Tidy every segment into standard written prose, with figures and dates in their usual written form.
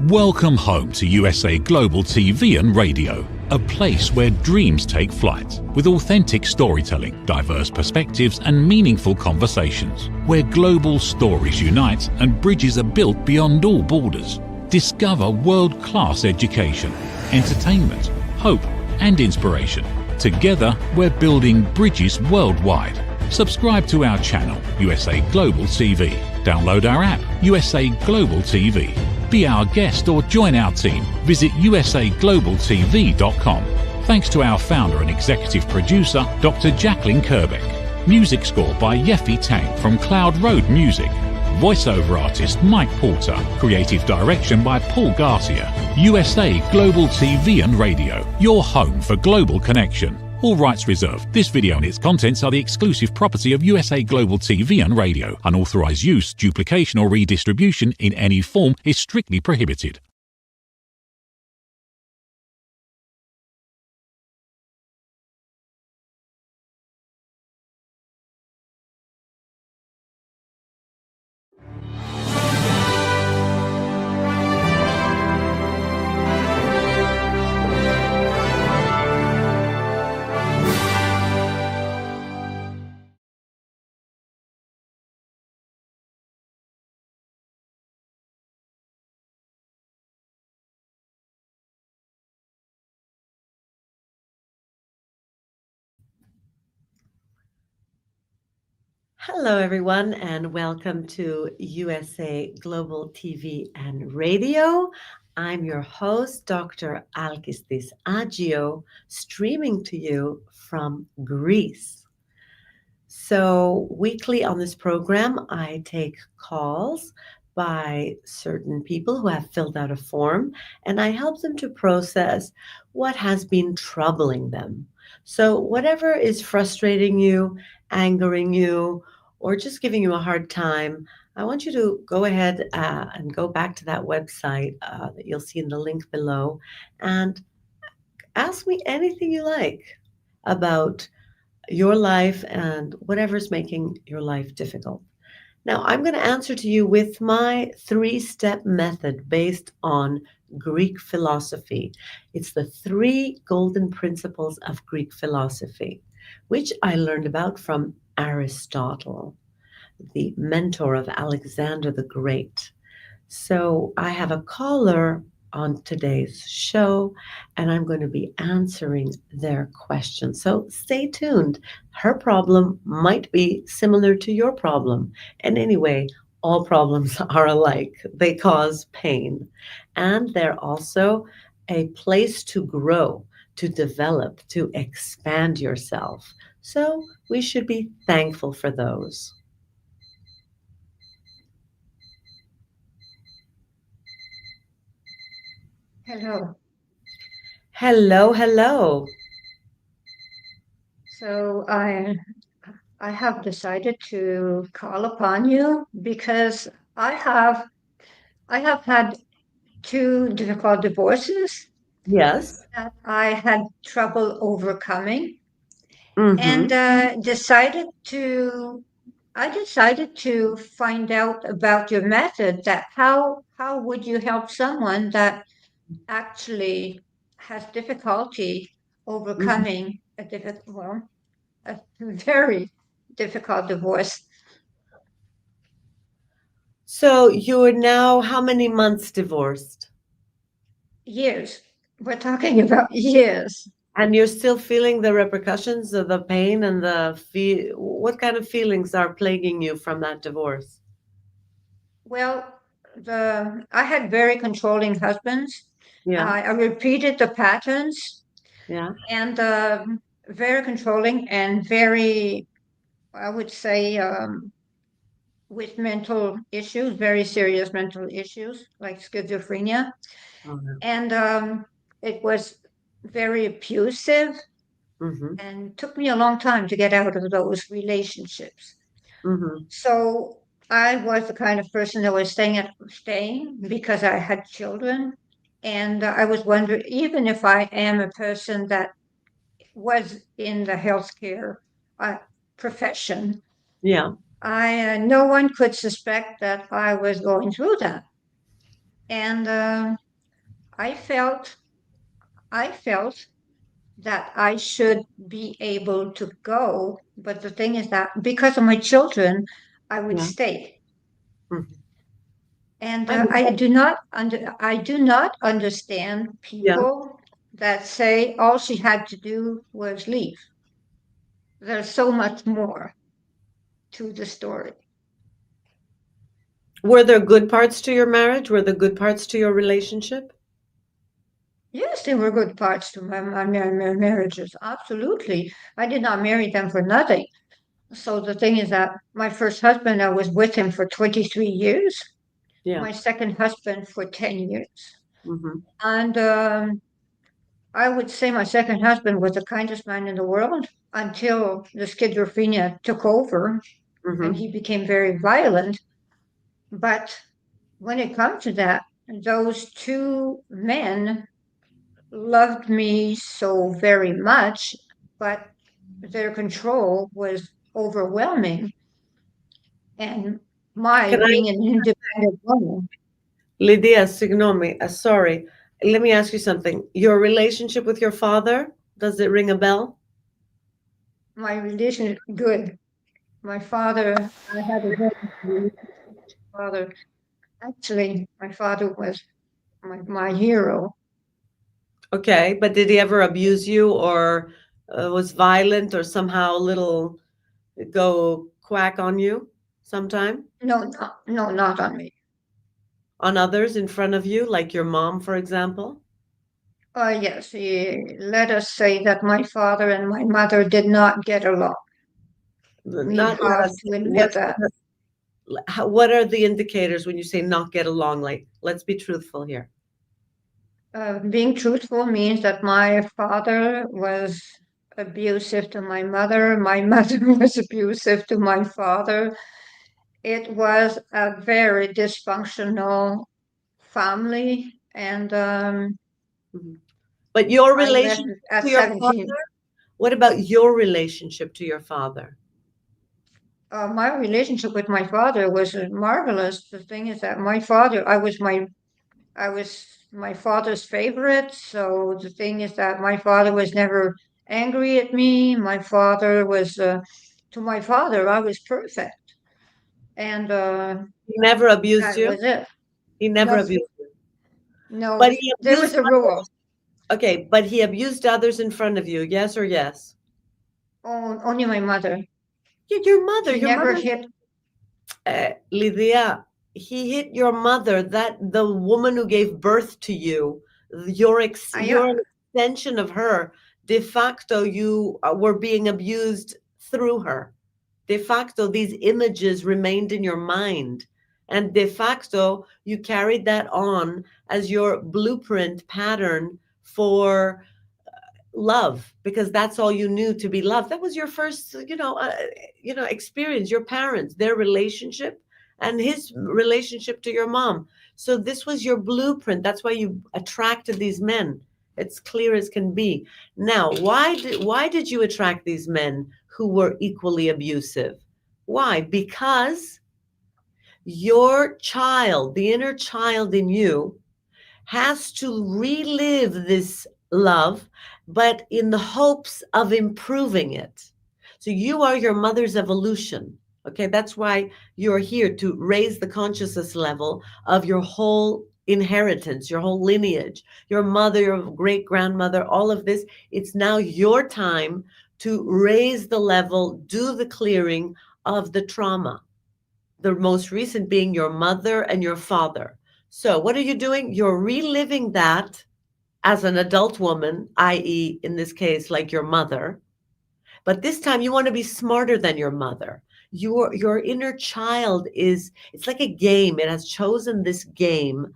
Welcome home to USA Global TV and Radio, a place where dreams take flight, with authentic storytelling, diverse perspectives and meaningful conversations, where global stories unite and bridges are built beyond all borders. Discover world-class education, entertainment, hope and inspiration. Together, we're building bridges worldwide. Subscribe to our channel, USA Global TV. Download our app, USA Global TV. Be our guest or join our team. Visit usaglobaltv.com. Thanks to our founder and executive producer, Dr. Jacqueline Kerbeck. Music score by Yeffy Tang from Cloud Road Music. Voiceover artist Mike Porter. Creative direction by Paul Garcia. USA Global TV and Radio, your home for global connection. All rights reserved. This video and its contents are the exclusive property of USA Global TV and Radio. Unauthorized use, duplication or redistribution in any form is strictly prohibited. Hello, everyone, and welcome to USA Global TV and Radio. I'm your host, Dr. Alkistis Agio, streaming to you from Greece. So weekly on this program, I take calls by certain people who have filled out a form, and I help them to process what has been troubling them. So whatever is frustrating you, angering you, or just giving you a hard time, I want you to go ahead and go back to that website that you'll see in the link below and ask me anything you like about your life and whatever's making your life difficult. Now, I'm going to answer to you with my 3-step method based on Greek philosophy. It's the 3 golden principles of Greek philosophy, which I learned about from Aristotle, the mentor of Alexander the Great. So I have a caller on today's show, and I'm going to be answering their questions. So stay tuned. Her problem might be similar to your problem. And anyway, all problems are alike. They cause pain. And they're also a place to grow, to develop, to expand yourself. So we should be thankful for those. Hello. Hello, hello. So I have decided to call upon you because I have had 2 difficult divorces Yes. that I had trouble overcoming, Mm-hmm. and decided to find out about your method. That how would you help someone that actually has difficulty overcoming a very difficult divorce. So you're now how many months divorced? Years. We're talking about years. And you're still feeling the repercussions of the pain and what kind of feelings are plaguing you from that divorce? Well, I had very controlling husbands. Yeah. I repeated the patterns. Yeah. And very controlling and very, I would say, with mental issues, very serious mental issues like schizophrenia. Oh, no. And it was very abusive. Mm-hmm. And took me a long time to get out of those relationships. Mm-hmm. So I was the kind of person that was staying because I had children. And I was wondering, even if I am a person that was in the healthcare profession, Yeah. no one could suspect that I was going through that. And I felt, I felt that I should be able to go. But the thing is that because of my children, I would Yeah. stay. Mhm. And I mean, I do not understand yeah. people that say all she had to do was leave. There's so much more to the story. Were there good parts to your marriage? Were there good parts to your relationship? Yes, there were good parts to my marriages. Absolutely. I did not marry them for nothing. So the thing is that my first husband, I was with him for 23 years. Yeah. My second husband for 10 years. Hmm. And I would say my second husband was the kindest man in the world until the schizophrenia took over and Hmm. he became very violent. But when it comes to that, those two men loved me so very much, but their control was overwhelming. And my Can I, being an independent woman, Lydia, Signomi, sorry. Let me ask you something. Your relationship with your father, does it ring a bell? my relation good. My father, I had a very good relationship with my father. Actually, my father was my hero. Okay, but did he ever abuse you or was violent or somehow a little go quack on you sometime? No, not on me. On others in front of you, like your mom, for example? Yes, let us say that my father and my mother did not get along. We Not let have us. to admit that. What are the indicators when you say not get along? Like, let's be truthful here. Being truthful means that my father was abusive to my mother. My mother was abusive to my father. It was a very dysfunctional family, and Mhm. But your I left relationship at to your 17. father? What about your relationship to your father? My relationship with my father was marvelous. The thing is that my father, I was my father's favorite. So the thing is that my father was never angry at me. To my father, I was perfect. And He never abused that you? was it. He never No, abused you. no, But he there was abused a rule. others. Okay, but he abused others in front of you, yes or yes? Only my mother. He Your never mother, hit. Lydia, he hit your mother, that the woman who gave birth to you, you're Yeah, an extension of her. De facto, you were being abused through her. De facto, these images remained in your mind. And de facto, you carried that on as your blueprint pattern for love, because that's all you knew to be loved. That was your first, experience. Your parents, their relationship, and his relationship to your mom. So this was your blueprint. That's why you attracted these men. It's clear as can be. Now, why did you attract these men who were equally abusive? Why? Because your child, the inner child in you, has to relive this love, but in the hopes of improving it. So you are your mother's evolution. Okay, that's why you're here to raise the consciousness level of your whole inheritance, your whole lineage, your mother, your great grandmother, all of this. It's now your time to raise the level, do the clearing of the trauma, the most recent being your mother and your father. So, what are you doing? You're reliving that as an adult woman, i.e., in this case, like your mother. But this time you want to be smarter than your mother. Your inner child it's like a game. It has chosen this game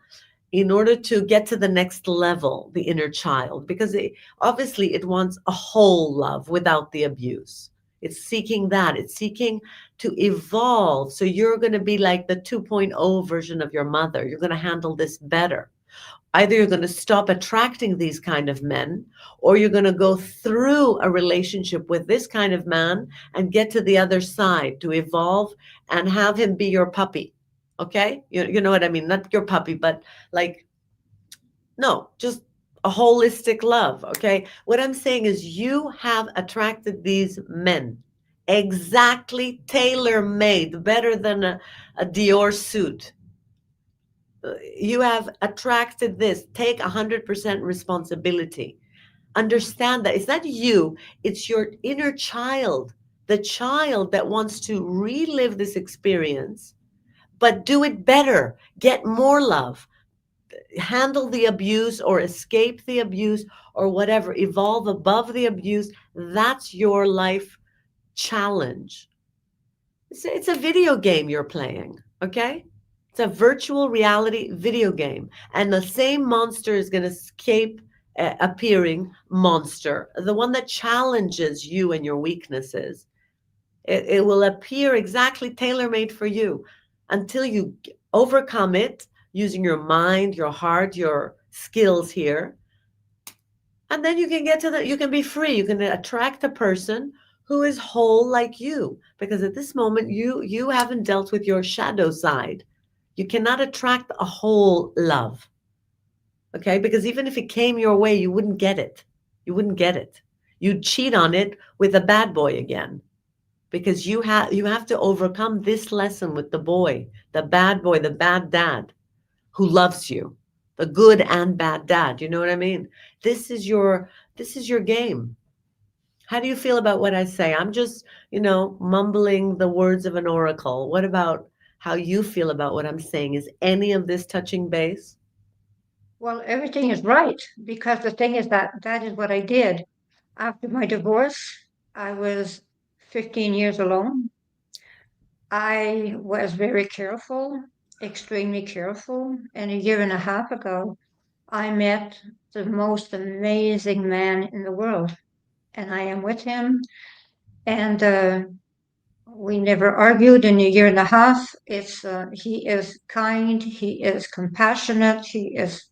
in order to get to the next level, the inner child, because obviously it wants a whole love without the abuse. It's seeking that. It's seeking to evolve. So you're going to be like the 2.0 version of your mother. You're going to handle this better. Either you're going to stop attracting these kind of men, or you're going to go through a relationship with this kind of man and get to the other side to evolve and have him be your puppy. Okay, you know what I mean, not your puppy, but like, no, just a holistic love. Okay, what I'm saying is you have attracted these men, exactly tailor made, better than a Dior suit. You have attracted this. Take 100% responsibility. Understand that it's not you, it's your inner child, the child that wants to relive this experience, but do it better, get more love, handle the abuse or escape the abuse or whatever, evolve above the abuse. That's your life challenge. It's a video game you're playing, okay? It's a virtual reality video game. And the same monster is going to escape appearing monster, the one that challenges you and your weaknesses. It will appear exactly tailor made for you until you overcome it using your mind, your heart, your skills here. And then you can get to you can be free. You can attract a person who is whole like you. Because at this moment, you haven't dealt with your shadow side. You cannot attract a whole love. Okay? Because even if it came your way, you wouldn't get it. You wouldn't get it. You'd cheat on it with a bad boy again. Because you have to overcome this lesson with the boy, the bad dad who loves you, the good and bad dad. You know what I mean? This is your this is your game. How do you feel about what I say? I'm just, mumbling the words of an oracle. What about how you feel about what I'm saying? Is any of this touching base? Well, everything is right because the thing is that that is what I did. After my divorce, I was 15 years alone. I was very careful, extremely careful. And a year and a half ago, I met the most amazing man in the world. And I am with him. And we never argued in a year and a half. He is kind, he is compassionate, he is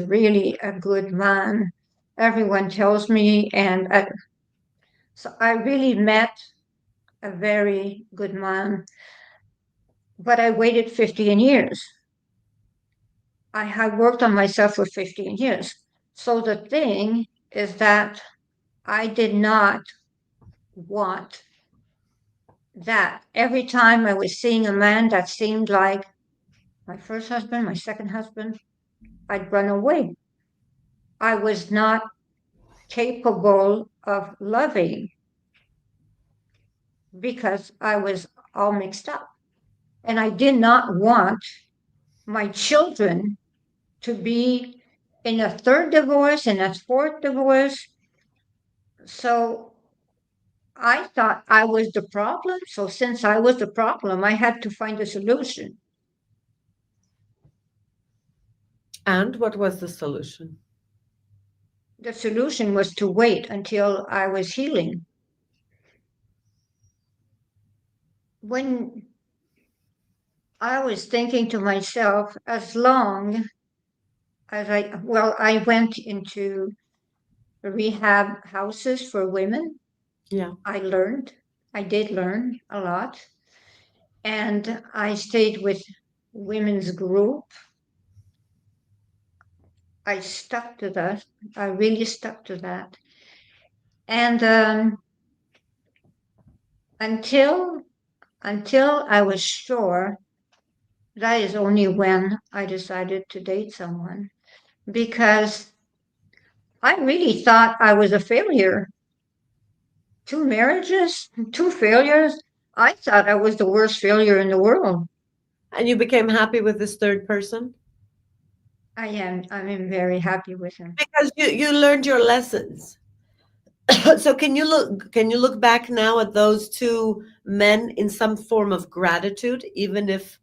really a good man. Everyone tells me, so I really met a very good man. But I waited 15 years. I had worked on myself for 15 years. So the thing is that I did not want that. Every time I was seeing a man that seemed like my first husband, my second husband, I'd run away. I was not capable of loving because I was all mixed up. And I did not want my children to be in a third divorce and a fourth divorce. So I thought I was the problem. So since I was the problem, I had to find a solution. And what was the solution? The solution was to wait until I was healing. When I was thinking to myself, as long as I went into rehab houses for women. Yeah. I did learn a lot. And I stayed with women's group. I stuck to that. I really stuck to that. And until until I was sure, that is only when I decided to date someone because I really thought I was a failure. Two marriages, two failures. I thought I was the worst failure in the world. And you became happy with this third person? I am. I'm very happy with him. Because you learned your lessons. So can you look back now at those two men in some form of gratitude, even if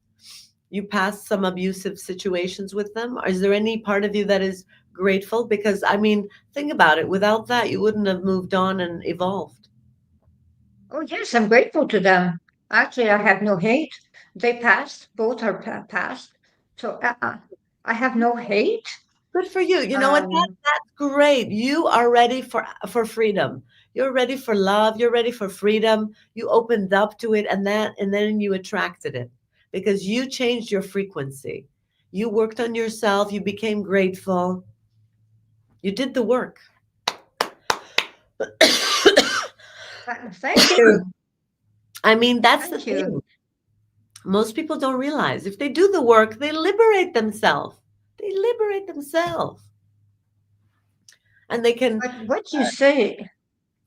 you passed some abusive situations with them? Or is there any part of you that is grateful? Because I mean, think about it. Without that, you wouldn't have moved on and evolved. Oh, yes, I'm grateful to them. Actually, I have no hate. They passed. Both are passed. So I have no hate. Good for you. You know what? Um, That's great. You are ready for freedom. You're ready for love. You're ready for freedom. You opened up to it, and then you attracted it. because you changed your frequency. You worked on yourself, you became grateful, you did the work. Thank you. I mean, that's the Thank you. thing. Most people don't realize if they do the work, they liberate themselves. They liberate themselves. And they can, But what you say,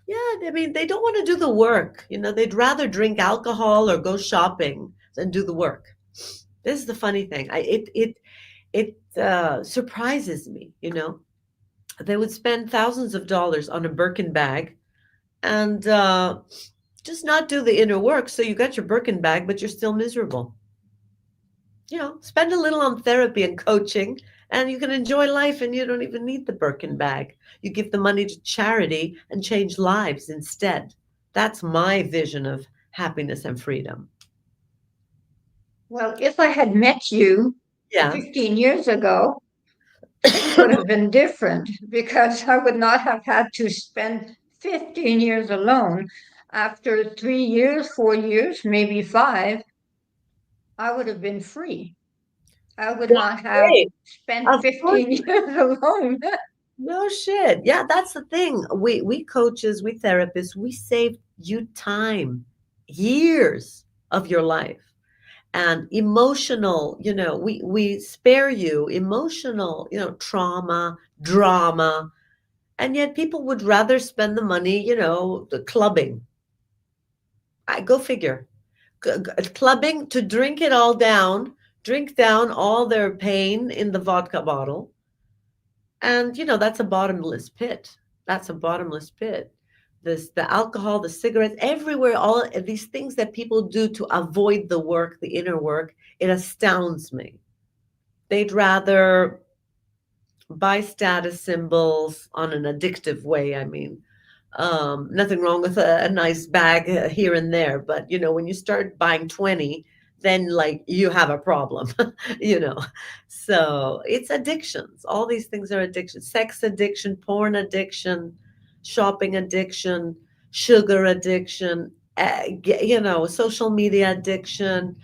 yeah, I mean, they don't want to do the work. They'd rather drink alcohol or go shopping than do the work. This is the funny thing. It surprises me. They would spend thousands of dollars on a Birkin bag and just not do the inner work. So you got your Birkin bag, but you're still miserable. Spend a little on therapy and coaching, and you can enjoy life and you don't even need the Birkin bag. You give the money to charity and change lives instead. That's my vision of happiness and freedom. well, if I had met you Yeah. 15 years ago, things would have been different because I would not have had to spend 15 years alone. After 3 years, 4 years, maybe five, I would have been free. I would not have Great. spent Of course. 15 years alone. No shit. Yeah, that's the thing. We coaches, we therapists, we save you time, years of your life. And emotional, we spare you emotional, trauma, drama. And yet people would rather spend the money, the clubbing. I go figure. Clubbing to drink it all down, drink down all their pain in the vodka bottle. And that's a bottomless pit. That's a bottomless pit. The alcohol, the cigarettes, everywhere, all of these things that people do to avoid the work, the inner work, it astounds me. They'd rather buy status symbols on an addictive way. I mean, nothing wrong with a nice bag here and there, but when you start buying 20, then like you have a problem, you know. So it's addictions. All these things are addictions: sex addiction, porn addiction, shopping addiction, sugar addiction, social media addiction,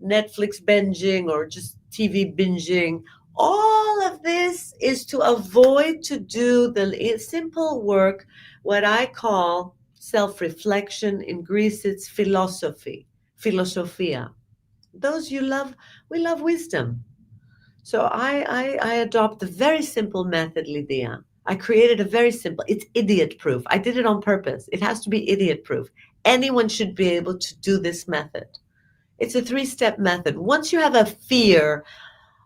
Netflix binging or just TV binging. All of this is to avoid to do the simple work, what I call self-reflection. In Greece, it's philosophy, philosophia. Those you love, we love wisdom. So I adopt a very simple method, Lydia. I created a very simple, it's idiot proof. I did it on purpose. It has to be idiot proof. Anyone should be able to do this method. It's a three-step method. Once you have a fear,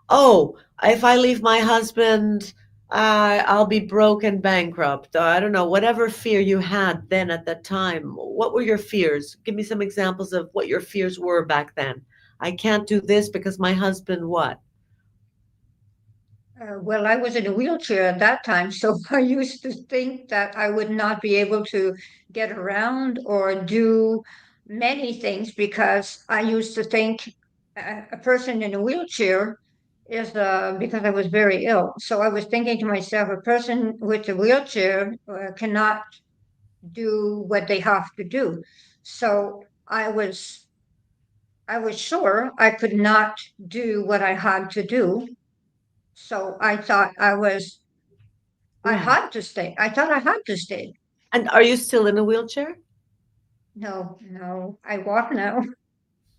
oh, if I leave my husband, I'll be broke and bankrupt. I don't know, whatever fear you had then at that time. What were your fears? Give me some examples of what your fears were back then. I can't do this because my husband what? Well, I was in a wheelchair at that time, so I used to think that I would not be able to get around or do many things because I used to think a person in a wheelchair is because I was very ill. So I was thinking to myself, a person with a wheelchair cannot do what they have to do. So I was sure I could not do what I had to do. So I thought I Yeah. had to stay. I thought I had to stay. And are you still in a wheelchair? No, no, I walk now.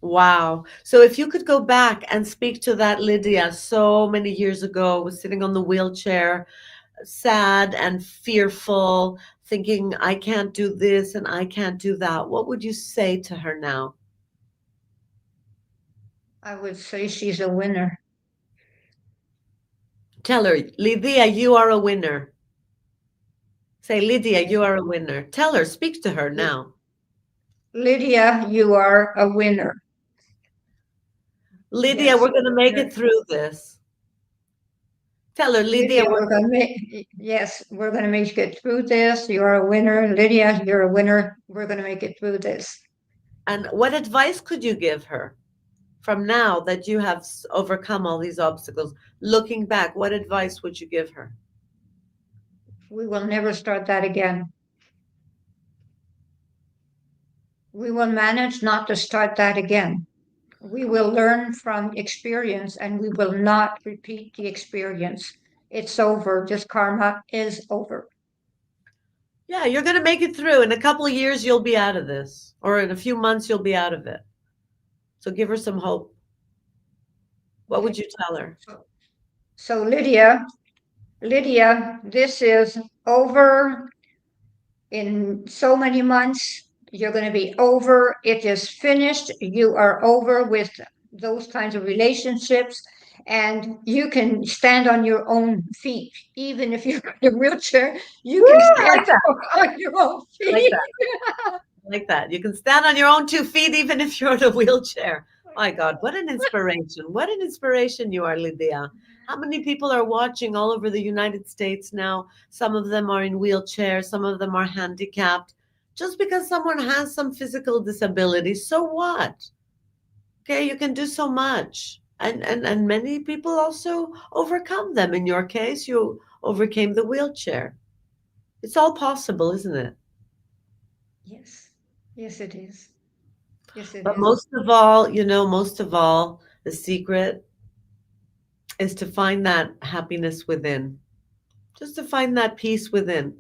Wow. So if you could go back and speak to that Lydia so many years ago, was sitting on the wheelchair, sad and fearful, thinking, I can't do this and I can't do that, what would you say to her now? I would say she's a winner. Tell her, Lydia, you are a winner. Say, Lydia, Yes. you are a winner. Tell her, speak to her L- now. Lydia, you are a winner. Lydia, Yes. we're going to make You're, it through this. Tell her, Lydia, Lydia, we're, we're going to make, yes, we're going to make it through this. You're a winner. Lydia, you're a winner. We're going to make it through this. and what advice could you give her from now that you have overcome all these obstacles? Looking back, what advice would you give her? We will never start that again. We will manage not to start that again. We will learn from experience and we will not repeat the experience. It's over. This karma is over. Yeah, you're going to make it through. In a couple of years, you'll be out of this, or in a few months, you'll be out of it. So give her some hope. What would Okay. you tell her? So Lydia, this is over in so many months. You're going to be over. It is finished. You are over with those kinds of relationships, and you can stand on your own feet. Even if you're in a wheelchair, you Woo, can I stand like that. on your own I like feet. that. I like that. You can stand on your own 2 feet even if you're in a wheelchair. My God, what an inspiration. What an inspiration you are, Lydia. How many people are watching all over the United States now? Some of them are in wheelchairs, some of them are handicapped. Just because someone has some physical disability, so what? Okay, you can do so much. And many people also overcome them. In your case, you overcame the wheelchair. It's all possible, isn't it? Yes, yes, it is. Yes, it But is. most of all, the secret is to find that happiness within, just to find that peace within.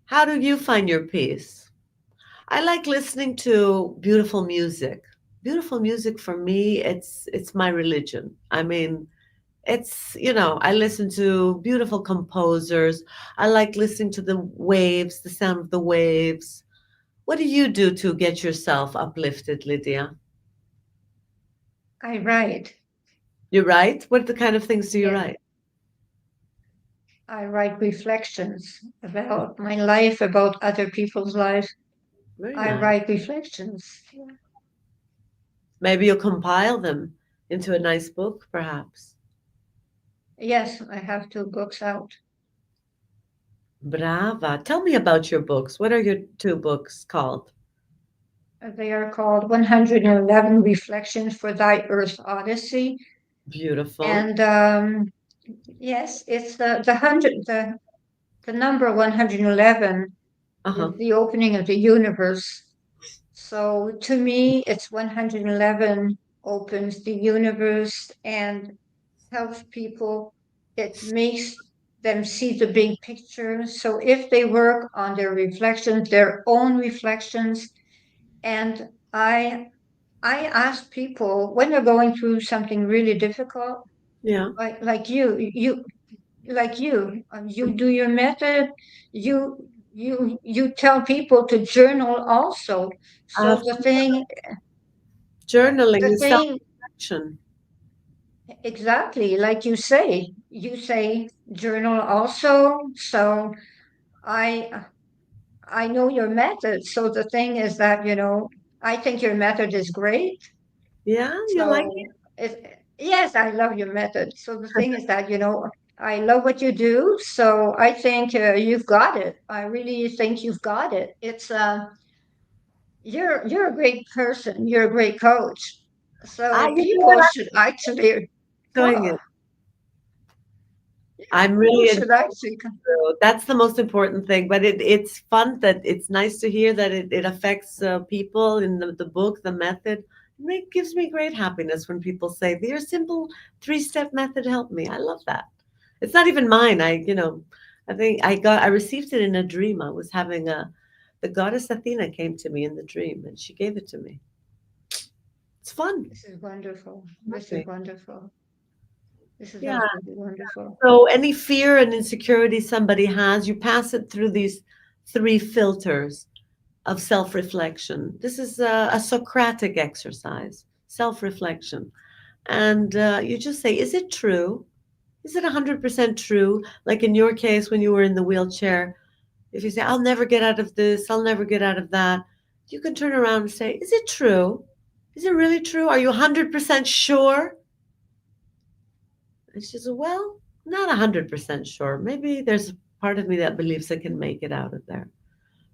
How do you find your peace? I like listening to beautiful music. Beautiful music for me, it's my religion. I mean, I listen to beautiful composers. I like listening to the waves, the sound of the waves. What do you do to get yourself uplifted, Lydia? I write. You write? What the kind of things do you Yes, write? I write reflections about my life, about other people's lives. Very I nice. write reflections. Maybe you'll compile them into a nice book, perhaps. Yes, I have 2 books out. Brava. Tell me about your books. What are your 2 books called? They are called 111 Reflections for Thy Earth Odyssey. Beautiful. And yes, it's the number 111 Uh-huh. is the opening of the universe. So to me, it's 111 opens the universe and helps people. It makes them see the big picture. So if they work on their reflections, their own reflections, and I ask people when they're going through something really difficult, Yeah. like you do your method, you tell people to journal also. So Journaling the is thing self-reflection. exactly like you say journal also. So I I know your method. So the thing is that I think your method is great. Yeah, you like So yes, I love your method. So the thing is that, I love what you do. So I think you've got it. I really think you've got it. You're a great person. You're a great coach. So you know what? people should actually I'm enjoying come. it. I'm People really should enjoying actually come. it. That's the most important thing. But it's fun that it's nice to hear that it affects people in the book, the method. It gives me great happiness when people say, your simple 3-step method helped me. I love that. It's not even mine. I think I received it in a dream. I was having the goddess Athena came to me in the dream and she gave it to me. It's fun. This is wonderful. This is Okay. wonderful. This is Yeah. absolutely wonderful. So any fear and insecurity somebody has, you pass it through these 3 filters of self-reflection. This is a Socratic exercise, self-reflection. And you just say, is it true? Is it 100% true? Like in your case, when you were in the wheelchair, if you say, I'll never get out of this, I'll never get out of that, you can turn around and say, is it true? Is it really true? Are you 100% sure? And she said, well, not 100% sure. Maybe there's a part of me that believes I can make it out of there.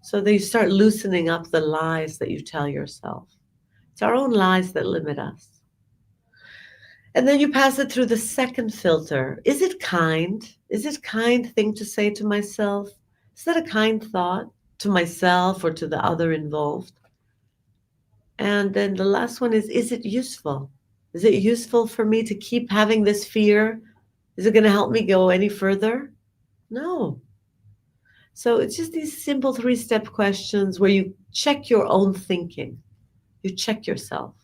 So they start loosening up the lies that you tell yourself. It's our own lies that limit us. And then you pass it through the second filter. Is it kind? Is it a kind thing to say to myself? Is that a kind thought to myself or to the other involved? And then the last one is it useful? Is it useful for me to keep having this fear? Is it going to help me go any further? No. So it's just these simple three-step questions where you check your own thinking. You check yourself.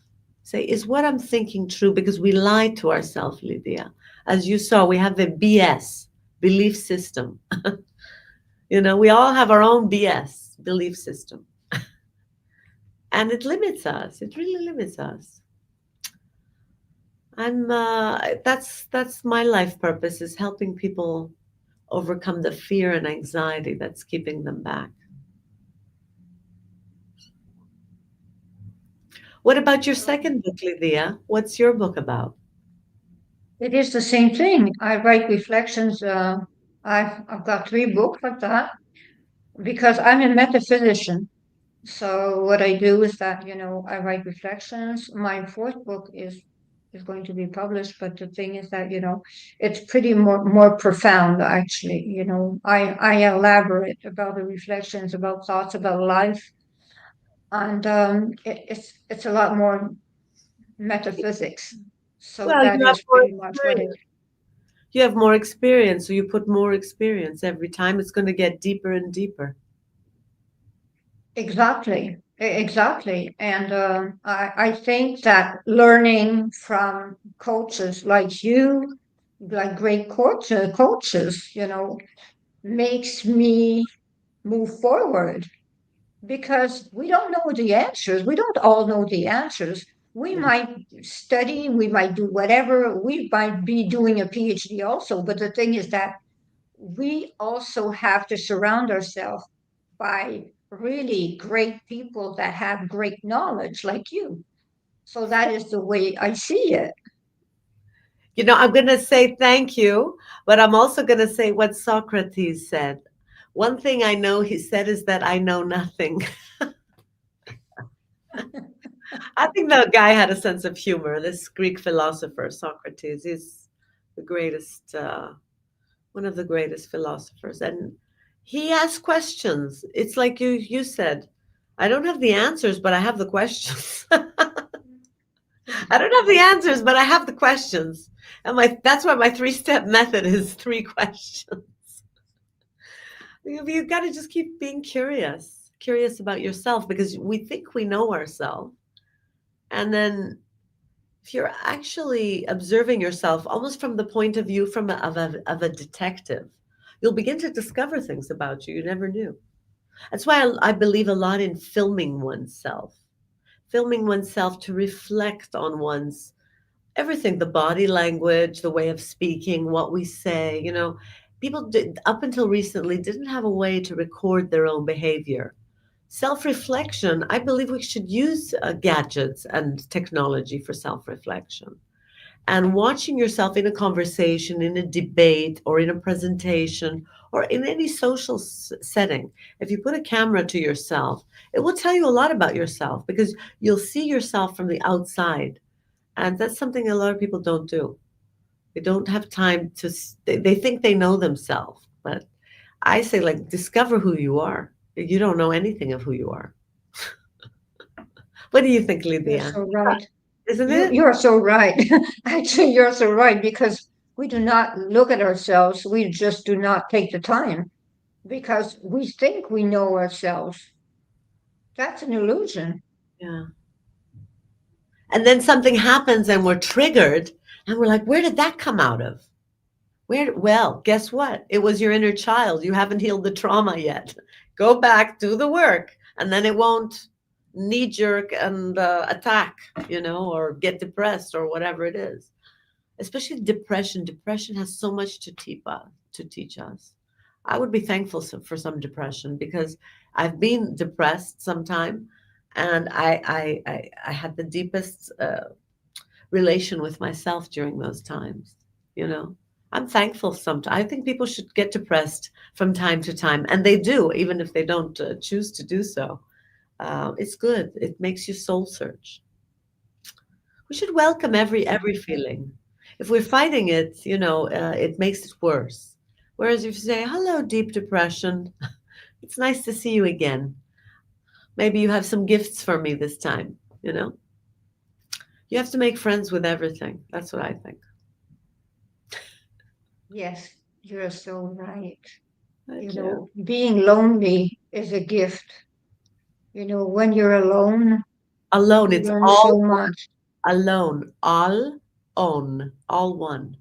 Say, is what I'm thinking true? Because we lie to ourselves, Lydia. As you saw, we have the BS, belief system. We all have our own BS, belief system. And it limits us. It really limits us. That's my life purpose, is helping people overcome the fear and anxiety that's keeping them back. What about your second book, Lydia? What's your book about? It is the same thing. I write reflections. I've got three books like that because I'm a metaphysician. So what I do is that, I write reflections. My fourth book is going to be published, but the thing is that, it's pretty more profound actually. I elaborate about the reflections, about thoughts about life, and it's a lot more metaphysics. So Well, that you have is more pretty much what it. experience. You have more experience, so you put more experience every time. It's going to get deeper and deeper. Exactly, exactly. And I think that learning from coaches like you, like great coaches, makes me move forward because we don't know the answers. We don't all know the answers. We Yeah. might study, we might do whatever, we might be doing a PhD also. But the thing is that we also have to surround ourselves by really great people that have great knowledge like you. So that is the way I see it. I'm going to say thank you, but I'm also going to say what Socrates said. One thing I know he said is that I know nothing. I think that guy had a sense of humor. This Greek philosopher, Socrates, is the greatest, one of the greatest philosophers. And he asks questions. It's like you said, I don't have the answers, but I have the questions. I don't have the answers, but I have the questions. And that's why my three-step method is three questions. You've got to just keep being curious about yourself, because we think we know ourselves. And then if you're actually observing yourself almost from the point of view of a detective, you'll begin to discover things about you never knew. That's why I believe a lot in filming oneself to reflect on one's everything, the body language, the way of speaking, what we say. People up until recently didn't have a way to record their own behavior. Self-reflection, I believe we should use gadgets and technology for self-reflection. And watching yourself in a conversation, in a debate, or in a presentation, or in any social setting, if you put a camera to yourself, it will tell you a lot about yourself, because you'll see yourself from the outside. And that's something a lot of people don't do. They don't have time to, they think they know themselves. But I say, like, discover who you are. You don't know anything of who you are. What do you think, You're Lydia? so right. Isn't You it? you're so right. Actually, you're so right because we do not look at ourselves. We just do not take the time because we think we know ourselves. That's an illusion. Yeah. And then something happens and we're triggered and we're like, where did that come out of? Well, guess what? It was your inner child. You haven't healed the trauma yet. Go back, do the work, and then it won't knee jerk and attack, or get depressed or whatever it is. Especially depression. Depression has so much to teach us. I would be thankful for some depression, because I've been depressed sometime, and I had the deepest relation with myself during those times. You know, I'm thankful sometimes. I think people should get depressed from time to time, and they do, even if they don't choose to do so. It's good. It makes you soul search. We should welcome every feeling. If we're fighting it, it makes it worse. Whereas if you say, "Hello, deep depression, it's nice to see you again. Maybe you have some gifts for me this time." you know? You have to make friends with everything. That's what I think. Yes, you're so right. Thank you. Being lonely is a gift. When you're alone, Alone, you it's learn all so much. alone. All own. All one.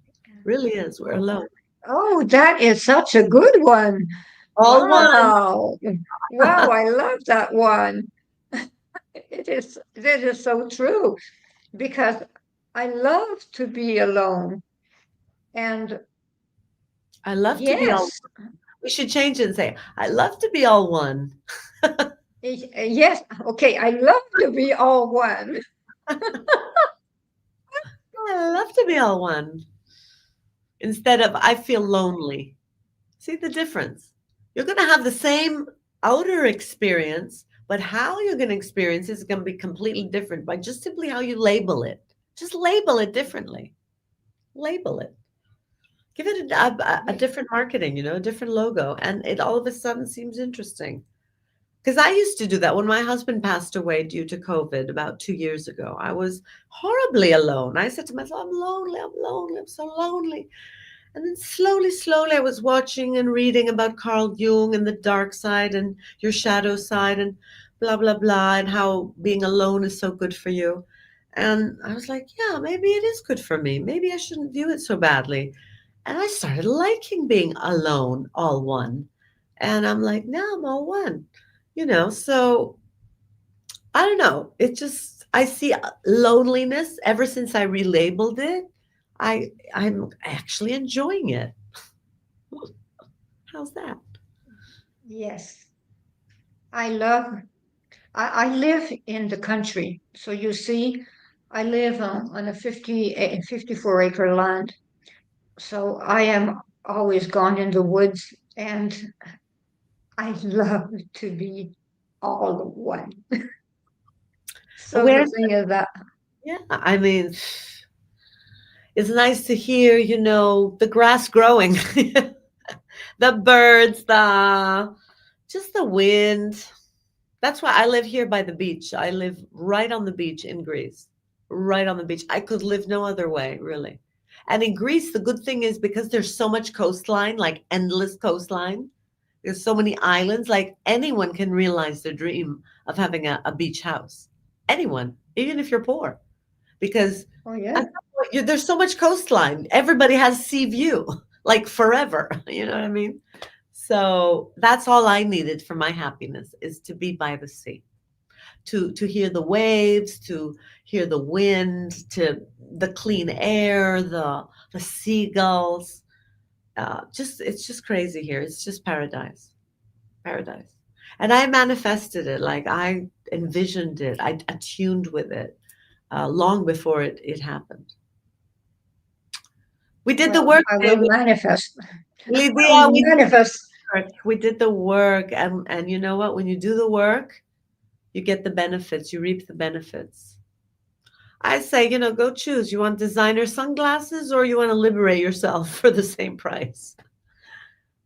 Really is. We're Oh, alone. oh, that is such a good one. All one. Wow. Wow, I love that one. It is so true because I love to be alone. And I love to be all. yes, We should change it and say, I love to be all one. yes, okay, I love to be all one. I love to be all one. Instead of, I feel lonely. See the difference? You're going to have the same outer experience, but how you're going to experience is going to be completely different by just simply how you label it. Just label it differently. Label it. Give it a different marketing, a different logo. And it all of a sudden seems interesting. Because I used to do that when my husband passed away due to COVID about 2 years ago. I was horribly alone. I said to myself, I'm lonely, I'm lonely, I'm so lonely. And then slowly, slowly, I was watching and reading about Carl Jung and the dark side and your shadow side and blah, blah, blah, and how being alone is so good for you. And I was like, yeah, maybe it is good for me. Maybe I shouldn't view it so badly. And I started liking being alone, all one. And I'm like, now I'm all one, So I don't know. It just, I see loneliness ever since I relabeled it. I'm actually enjoying it. How's that? Yes, I love, I live in the country. So you see, I live on a 54-acre land. So I am always gone in the woods and I love to be all one. So Where? the thing is that, Yeah, I mean, it's nice to hear, the grass growing, the birds, the just the wind. That's why I live here by the beach. I live right on the beach in Greece, right on the beach. I could live no other way, really. And in Greece, the good thing is because there's so much coastline, like endless coastline, there's so many islands, like anyone can realize their dream of having a beach house. Anyone, even if you're poor, because oh at yeah, some point, there's so much coastline. Everybody has sea view, like forever. You know what I mean? So that's all I needed for my happiness is to be by the sea, to hear the waves, to hear the wind, to the clean air, the seagulls. Just it's just crazy here. It's just paradise, paradise. And I manifested it, like I envisioned it, I attuned with it long before it happened. We did the well, work, I will David. manifest. I Lydia, will we did manifest. the work. We did the work, and you know what? When you do the work, you get the benefits. You reap the benefits. I say, go choose. You want designer sunglasses, or you want to liberate yourself for the same price.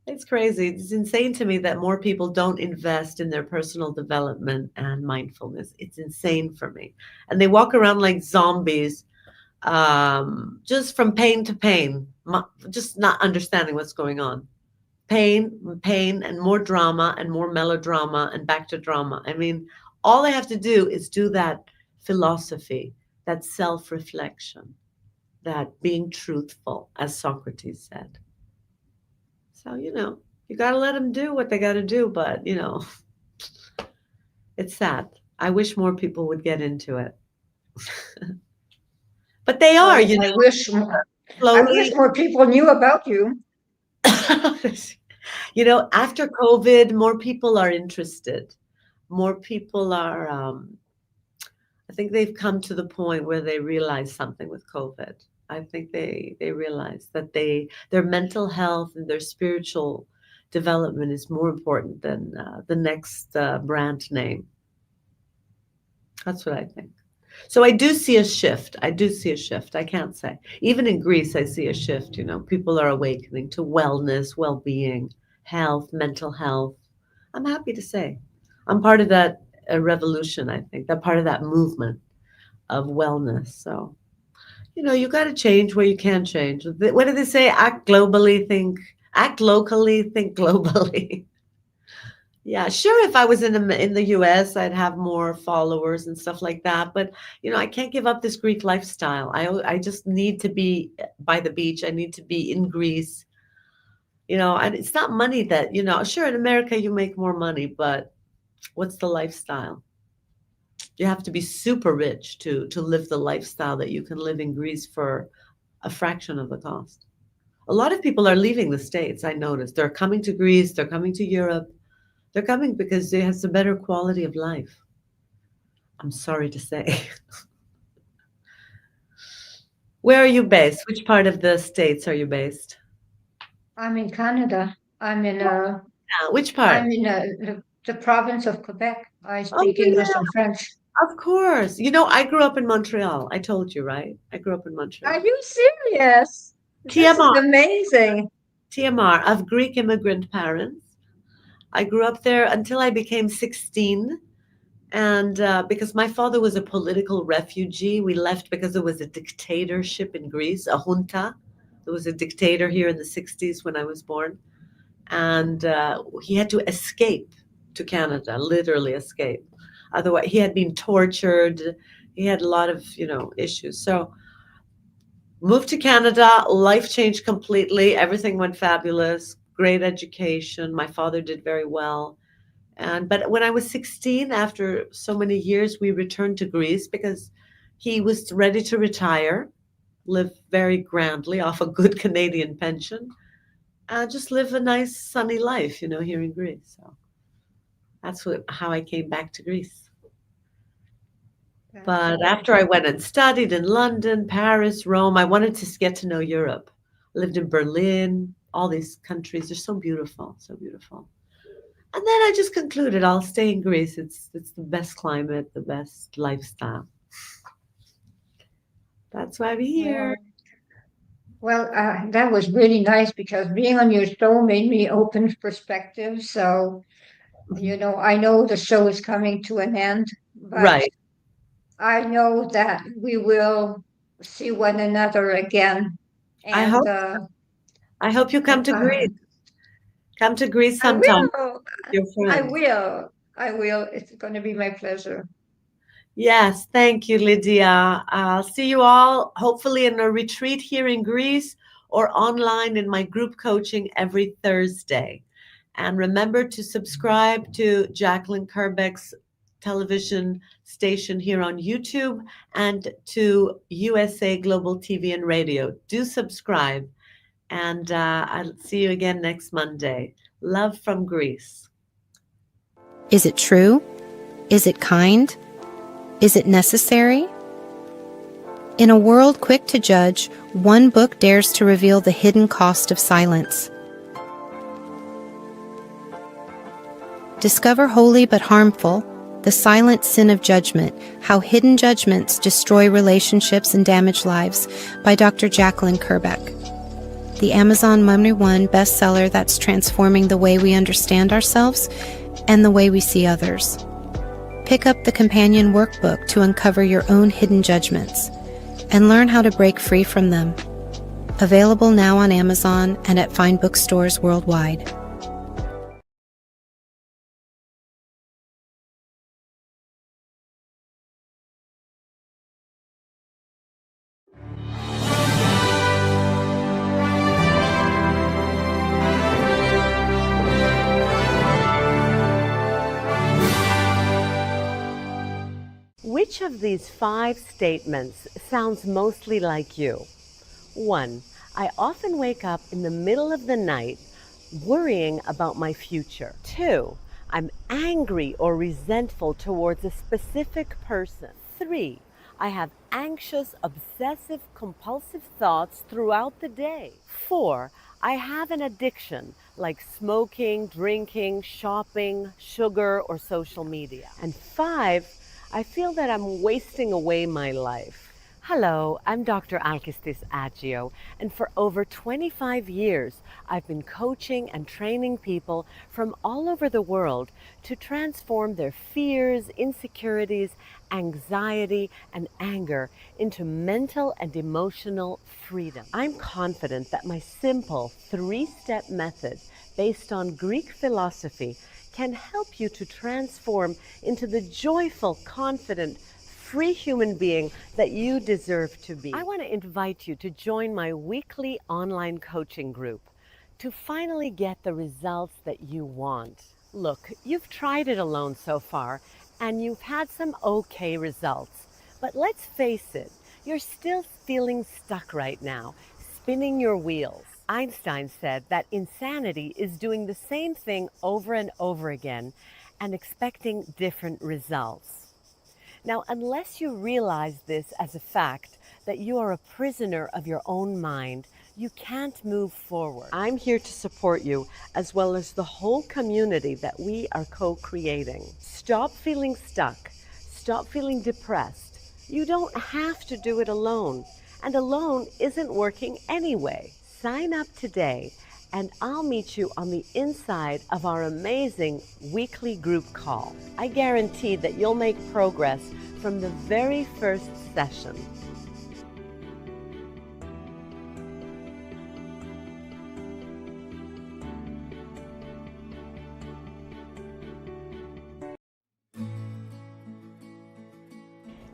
It's crazy. It's insane to me that more people don't invest in their personal development and mindfulness. It's insane for me. And they walk around like zombies, just from pain to pain, just not understanding what's going on. Pain, and more drama and more melodrama and back to drama. I mean, all I have to do is do that philosophy, that self reflection, that being truthful, as Socrates said. So, you got to let them do what they got to do, but, it's sad. I wish more people would get into it. But they are, Well, I wish slowly. more people knew about you. After COVID, more people are interested. More people are, I think they've come to the point where they realize something with COVID. I think they realize that their mental health and their spiritual development is more important than the next brand name. That's what I think. So I do see a shift. I do see a shift. I can't say. Even in Greece, I see a shift. People are awakening to wellness, well being, health, mental health. I'm happy to say I'm part of that a revolution, I think. They're part of that movement of wellness. So, you got to change where you can change. What do they say? Act locally, think globally. Yeah, sure. If I was in the US, I'd have more followers and stuff like that. But I can't give up this Greek lifestyle. I just need to be by the beach. I need to be in Greece. And it's not money that Sure, in America you make more money, but what's the lifestyle? You have to be super rich to live the lifestyle that you can live in Greece for a fraction of the cost. A lot of people are leaving the States. I noticed they're coming to Greece. They're coming to Europe. They're coming because it has a better quality of life. I'm sorry to say. Where are you based? Which part of the States are you based? I'm in Canada. Which I'm part? in the province of Quebec. I Oh, speak English yeah, and French. of course. I grew up in Montreal. I told you, right? I grew up in Are Montreal. you serious? This is TMR, amazing. TMR, of Greek immigrant parents. I grew up there until I became 16. And because my father was a political refugee, we left because there was a dictatorship in Greece, a junta. There was a dictator here in the 60s when I was born. And he had to escape to Canada, literally escape. Otherwise, he had been tortured. He had a lot of, issues. So moved to Canada, life changed completely. Everything went fabulous, great education. My father did very well. But when I was 16, after so many years, we returned to Greece because he was ready to retire, live very grandly off a good Canadian pension, and just live a nice sunny life, here in Greece. So that's how I came back to Greece. That's But after I went and studied in London, Paris, Rome, I wanted to get to know Europe. I lived in Berlin, all these countries. They're so beautiful, so beautiful. And then I just concluded I'll stay in Greece. It's the best climate, the best lifestyle. That's why I'm here. well. Well, that was really nice because being on your show made me open perspective. So, Mhm. I know the show is coming to an end, but Right. I know that we will see one another again. I And hope I hope you come to uh, Greece. Come to Greece I sometime will. with your I friends. will. I will. It's going to be my pleasure. Yes, thank you, Lydia. I'll see you all hopefully in a retreat here in Greece or online in my group coaching every Thursday. And remember to subscribe to Jacqueline Kerbeck's television station here on YouTube and to USA Global TV and Radio. Do subscribe. And I'll see you again next Monday. Love from Greece. Is it true? Is it kind? Is it necessary? In a world quick to judge, one book dares to reveal the hidden cost of silence. Discover Holy but Harmful, The Silent Sin of Judgment, How Hidden Judgments Destroy Relationships and Damage Lives by Dr. Jacqueline Kerbeck. The Amazon #1 bestseller that's transforming the way we understand ourselves and the way we see others. Pick up the companion workbook to uncover your own hidden judgments and learn how to break free from them. Available now on Amazon and at fine bookstores worldwide. Which of these 5 statements sounds mostly like you? 1. I often wake up in the middle of the night worrying about my future. 2. I'm angry or resentful towards a specific person. 3. I have anxious, obsessive, compulsive thoughts throughout the day. 4. I have an addiction like smoking, drinking, shopping, sugar, or social media. And 5. I feel that I'm wasting away my life. Hello, I'm Dr. Alkistis Agio, and for over 25 years, I've been coaching and training people from all over the world to transform their fears, insecurities, anxiety, and anger into mental and emotional freedom. I'm confident that my simple 3-step method based on Greek philosophy can help you to transform into the joyful, confident, free human being that you deserve to be. I want to invite you to join my weekly online coaching group to finally get the results that you want. Look, you've tried it alone so far and you've had some okay results, but let's face it, you're still feeling stuck right now, spinning your wheels. Einstein said that insanity is doing the same thing over and over again and expecting different results. Now, unless you realize this as a fact, that you are a prisoner of your own mind, you can't move forward. I'm here to support you, as well as the whole community that we are co-creating. Stop feeling stuck. Stop feeling depressed. You don't have to do it alone, and alone isn't working anyway. Sign up today, and I'll meet you on the inside of our amazing weekly group call. I guarantee that you'll make progress from the very first session.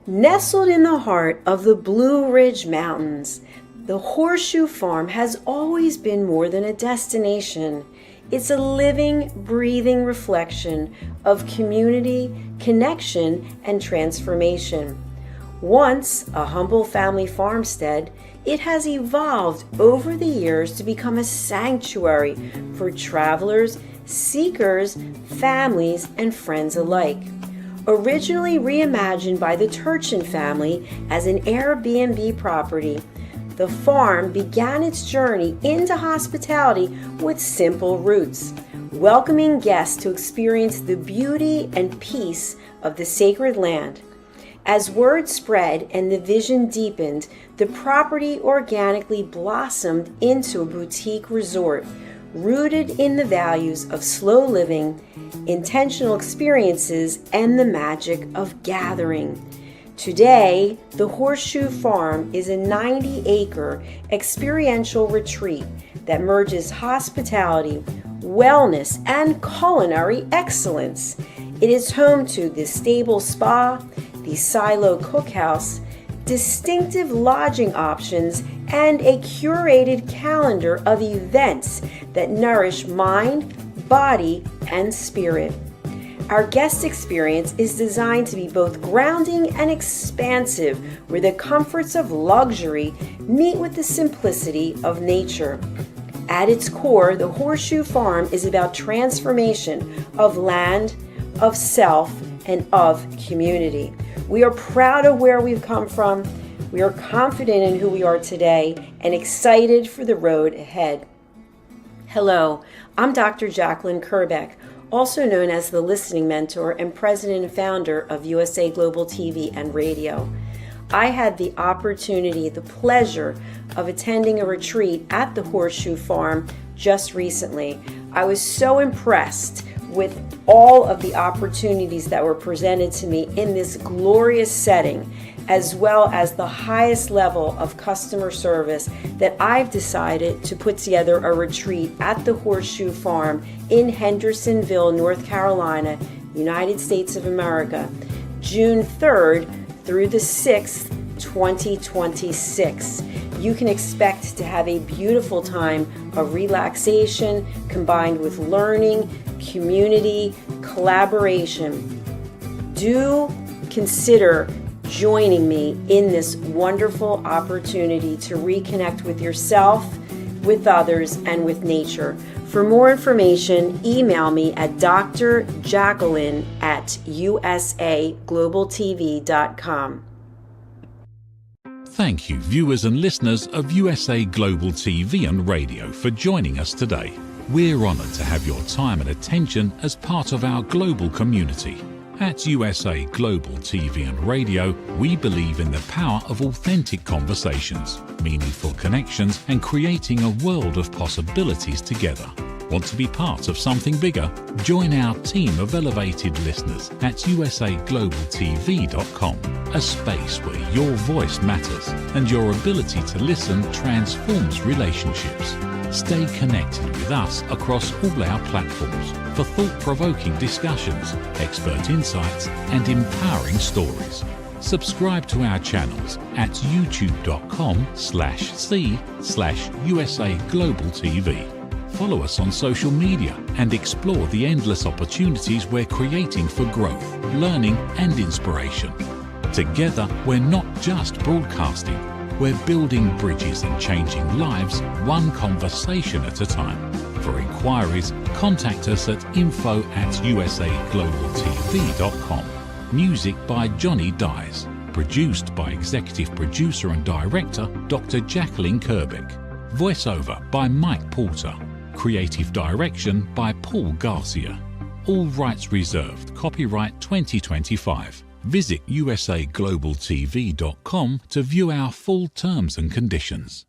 Nestled in the heart of the Blue Ridge Mountains, the Horseshoe Farm has always been more than a destination. It's a living, breathing reflection of community, connection, and transformation. Once a humble family farmstead, it has evolved over the years to become a sanctuary for travelers, seekers, families, and friends alike. Originally reimagined by the Turchin family as an Airbnb property, the farm began its journey into hospitality with simple roots, welcoming guests to experience the beauty and peace of the sacred land. As word spread and the vision deepened, the property organically blossomed into a boutique resort, rooted in the values of slow living, intentional experiences, and the magic of gathering. Today, the Horseshoe Farm is a 90-acre experiential retreat that merges hospitality, wellness, and culinary excellence. It is home to the stable spa, the silo cookhouse, distinctive lodging options, and a curated calendar of events that nourish mind, body, and spirit. Our guest experience is designed to be both grounding and expansive, where the comforts of luxury meet with the simplicity of nature. At its core, the Horseshoe Farm is about transformation of land, of self, and of community. We are proud of where we've come from. We are confident in who we are today and excited for the road ahead. Hello, I'm Dr. Jacqueline Kerbeck, also known as the Listening Mentor and President and Founder of USA Global TV and Radio. I had the opportunity, the pleasure of attending a retreat at the Horseshoe Farm just recently. I was so impressed with all of the opportunities that were presented to me in this glorious setting, as well as the highest level of customer service, that I've decided to put together a retreat at the Horseshoe Farm in Hendersonville, North Carolina, United States of America, June 3rd through the 6th, 2026. You can expect to have a beautiful time of relaxation combined with learning, community, collaboration. Do consider joining me in this wonderful opportunity to reconnect with yourself, with others, and with nature. For more information, email me at drjacqueline@usaglobaltv.com. Thank you, viewers and listeners of USA Global TV and Radio, for joining us today. We're honoured to have your time and attention as part of our global community. At USA Global TV and Radio, we believe in the power of authentic conversations, meaningful connections, and creating a world of possibilities together. Want to be part of something bigger? Join our team of elevated listeners at usaglobaltv.com, a space where your voice matters and your ability to listen transforms relationships. Stay connected with us across all our platforms for thought-provoking discussions, expert insights, and empowering stories. Subscribe to our channels at youtube.com/c/USA-Global-TV. Follow us on social media and explore the endless opportunities we're creating for growth, learning, and inspiration. Together, we're not just broadcasting, we're building bridges and changing lives one conversation at a time. For inquiries, contact us at info@usaglobaltv.com. Music by Johnny Dyes. Produced by Executive Producer and Director Dr. Jacqueline Kerbeck. Voiceover by Mike Porter. Creative direction by Paul Garcia. All rights reserved. Copyright 2025. Visit usaglobaltv.com to view our full terms and conditions.